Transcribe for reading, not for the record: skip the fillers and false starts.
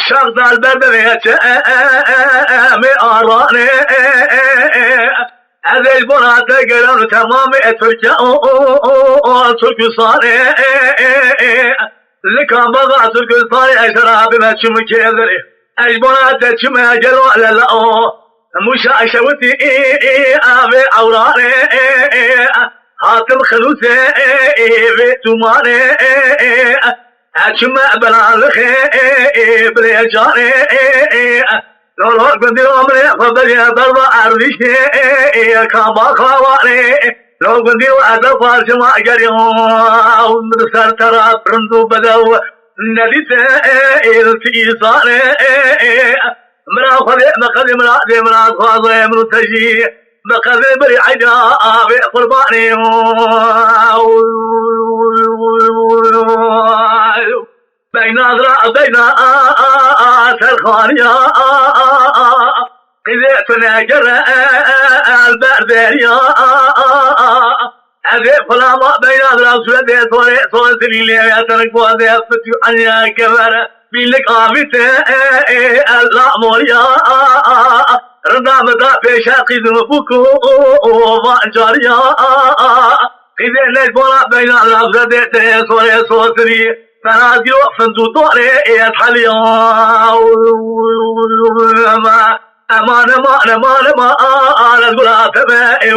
شغل البربرية مئاراني هذا البنات قالوا تمام ترجع ترك صاري لك بضع ترك صاري أشرا بما تشم كذري البنات تشم جلو لا لا مش عشوتي أبي عوراني هاتم خلوتي بيتماني أشم بلالخي بريجاني لو قد يومني فبدي ضرب عربيشي كابا خواني لو قد يوم فارش ما جريهم سر ترى برندو بدو نديت التيصاني مرا خذ مخذ مرا خذ مرتجي مخذ بري عجا بقرباني بين أذرع بين سرخانيا إذا تناجر البردية أذي فلاما بين أذرع سودة صورة سليلية يتركوا أذي أفتو عني كبر بيلك آمته الأموريا رضا بشاقي ذنبكو وانجاريا إذا نجبرا بين أذرع سودة صورة سليلية فنادي وقفن طوري يتحلي أمان أنا أقول أتبعي